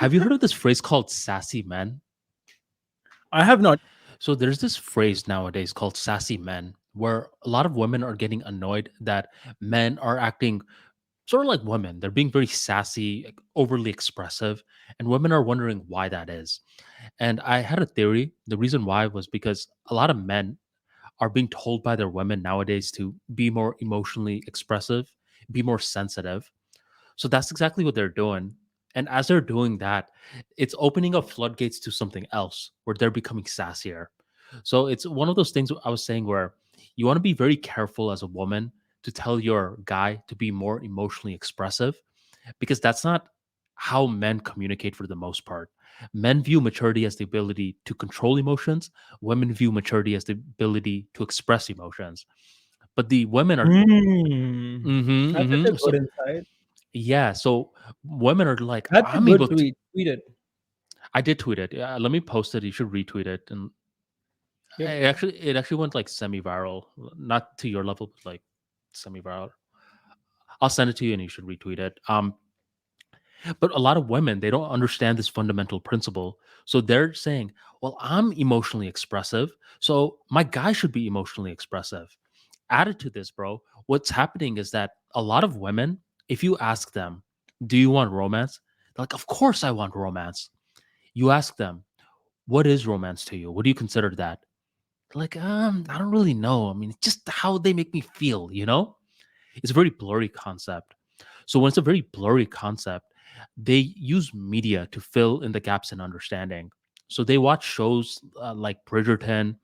Have you heard of this phrase called sassy men? I have not. So there's this phrase nowadays called sassy men, where a lot of women are getting annoyed that men are acting sort of like women. They're being very sassy, like, overly expressive, and women are wondering why that is. And I had a theory. The reason why was because a lot of men are being told by their women nowadays to be more emotionally expressive, be more sensitive. So that's exactly what they're doing. And as they're doing that, it's opening up floodgates to something else where they're becoming sassier. So it's one of those things I was saying where you want to be very careful as a woman to tell your guy to be more emotionally expressive, because that's not how men communicate for the most part. Men view maturity as the ability to control emotions, women view maturity as the ability to express emotions. But the women are, Hmm. mm-hmm, That's such a mm-hmm. good So insight. yeah, so women are like, That's a I'm good able to. tweet. Tweet it. I did tweet it. Yeah, let me post it. You should retweet it. And Yep. it actually went like semi-viral, not to your level, but like semi-viral. I'll send it to you, and you should retweet it. But a lot of women, they don't understand this fundamental principle. So they're saying, well, I'm emotionally expressive, so my guy should be emotionally expressive. Added to this, bro, what's happening is that a lot of women, if you ask them, do you want romance? They're like, of course I want romance. You ask them, what is romance to you? What do you consider that? They're like, I don't really know. I mean, it's just how they make me feel, you know? It's a very blurry concept. So when it's a very blurry concept, they use media to fill in the gaps in understanding. So they watch shows like Bridgerton,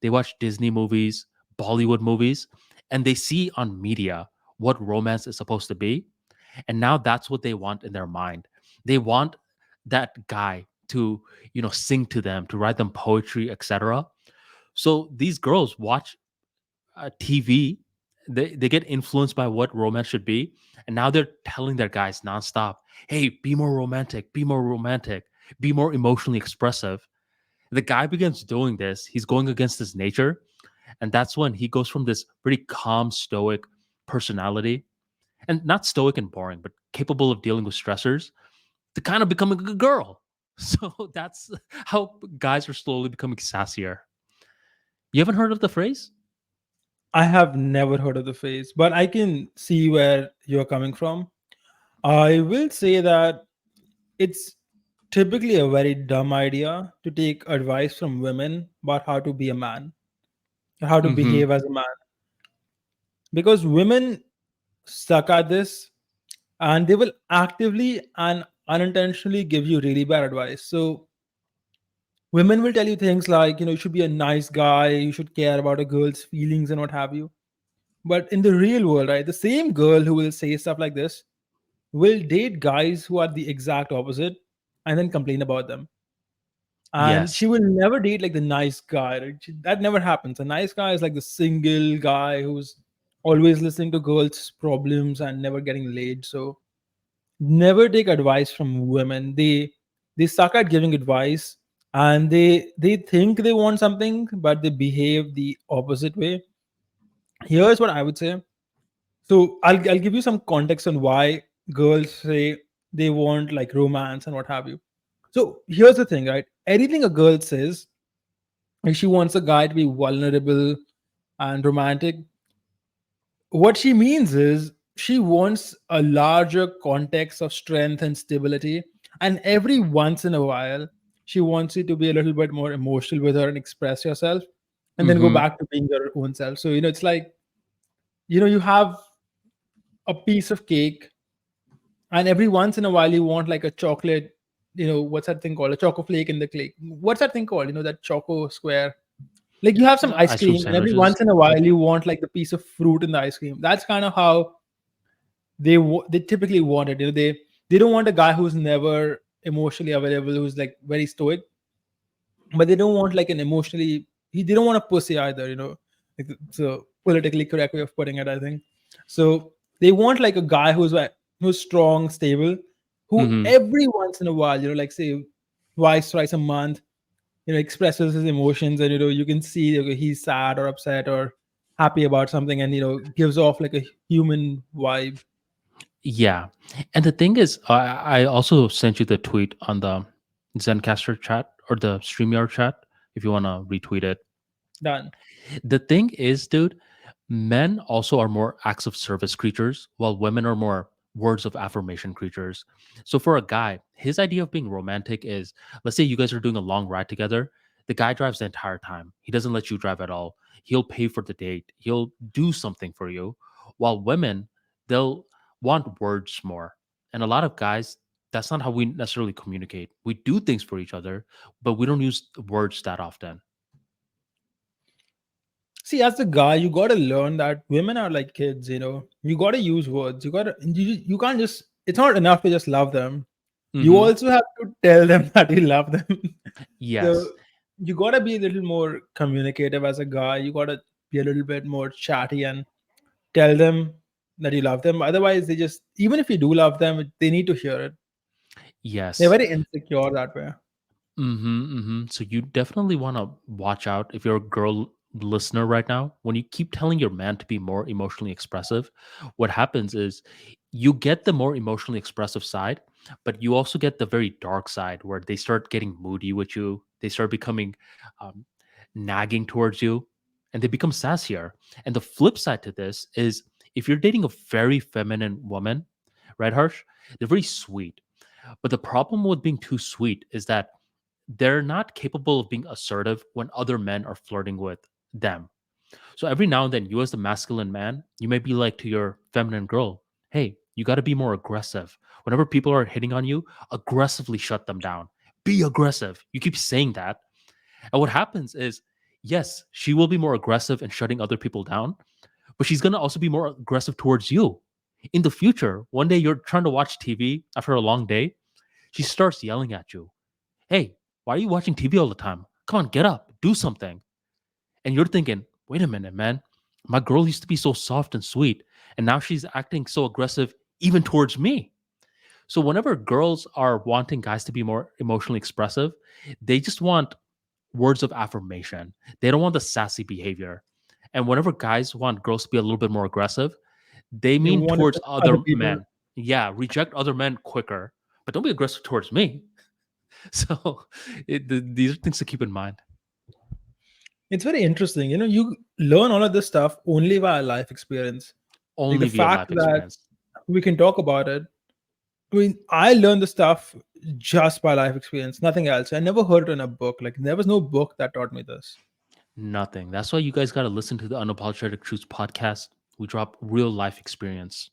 they watch Disney movies, Bollywood movies, and they see on media what romance is supposed to be. And now that's what they want in their mind. They want that guy to, sing to them, to write them poetry, etc. So these girls watch TV, they get influenced by what romance should be, and now they're telling their guys nonstop, "Hey, be more romantic, be more emotionally expressive." The guy begins doing this. He's going against his nature, and that's when he goes from this pretty calm, stoic personality, and not stoic and boring, but capable of dealing with stressors, to kind of becoming a good girl. So that's how guys are slowly becoming sassier. You haven't heard of the phrase? I have never heard of the phrase, but I can see where you're coming from. I will say that it's typically a very dumb idea to take advice from women about how to be a man, or how to Mm-hmm. behave as a man, because women suck at this and they will actively and unintentionally give you really bad advice. So women will tell you things like, you should be a nice guy, you should care about a girl's feelings and what have you. But in the real world, right, the same girl who will say stuff like this will date guys who are the exact opposite and then complain about them. And Yes. she will never date like the nice guy. Right? That never happens. A nice guy is like the single guy who's always listening to girls' problems and never getting laid. So never take advice from women. They suck at giving advice, and they think they want something, but they behave the opposite way. Here's what I would say. So I'll give you some context on why girls say they want like romance and what have you. So here's the thing, right? Anything a girl says, if she wants a guy to be vulnerable and romantic, what she means is she wants a larger context of strength and stability. And every once in a while, she wants you to be a little bit more emotional with her and express yourself and then go Mm-hmm. back to being your own self. So, it's like, you have a piece of cake, and every once in a while you want like a chocolate, what's that thing called, a choco flake in the cake, what's that thing called, that choco square, like you have some ice Ice cream cream and every sandwiches. once in a while you want like the piece of fruit in the ice cream. That's kind of how they typically want it. They don't want a guy who's never emotionally available, who's like very stoic, but they don't want like an emotionally they don't want a pussy either, like it's a politically correct way of putting it, I think. So they want like a guy who's strong, stable, who Mm-hmm. every once in a while, like say twice, thrice a month, expresses his emotions, and you can see, okay, he's sad or upset or happy about something, and gives off like a human vibe. Yeah. And the thing is, I also sent you the tweet on the Zencaster chat or the StreamYard chat if you want to retweet it. Done. The thing is, dude, men also are more acts of service creatures, while women are more words of affirmation creatures. So for a guy, his idea of being romantic is, let's say you guys are doing a long ride together. The guy drives the entire time. He doesn't let you drive at all. He'll pay for the date. He'll do something for you. While women, they'll want words more. And a lot of guys, that's not how we necessarily communicate. We do things for each other, but we don't use words that often. See, as the guy, you got to learn that women are like kids. You got to use words. You can't just. It's not enough to just love them. You Hmm. also have to tell them that you love them. So Yes. you got to be a little more communicative as a guy. You got to be a little bit more chatty and tell them that you love them. Otherwise, they just, even if you do love them, they need to hear it. They're Yes. very insecure that way. So you definitely want to watch out if you're a girl listener right now. When you keep telling your man to be more emotionally expressive, what happens is you get the more emotionally expressive side, but you also get the very dark side where they start getting moody with you. They start becoming um, nagging towards you, and they become sassier. And the flip side to this is if you're dating a very feminine woman, right, Harsh? They're very sweet. But the problem with being too sweet is that they're not capable of being assertive when other men are flirting with them. So every now and then, you as the masculine man, you may be like to your feminine girl, hey, you got to be more aggressive. Whenever people are hitting on you, aggressively shut them down. Be aggressive. You keep saying that. And what happens is, yes, she will be more aggressive in shutting other people down, but she's going to also be more aggressive towards you. In the future, one day you're trying to watch TV after a long day, she starts yelling at you. Hey, why are you watching TV all the time? Come on, get up, do something. And you're thinking, wait a minute, man. My girl used to be so soft and sweet, and now she's acting so aggressive even towards me. So, whenever girls are wanting guys to be more emotionally expressive, they just want words of affirmation. They don't want the sassy behavior. And whenever guys want girls to be a little bit more aggressive, they They mean want it towards with other other people. men. Yeah, reject other men quicker, but don't be aggressive towards me. So, these are things to keep in mind. It's very interesting. You learn all of this stuff only via life experience. Like the Only via fact life that experience. we can talk about it. I mean, I learned the stuff just by life experience, nothing else. I never heard it in a book. Like there was no book that taught me this. Nothing. That's why you guys got to listen to the Unapologetic Truths podcast. We drop real life experience.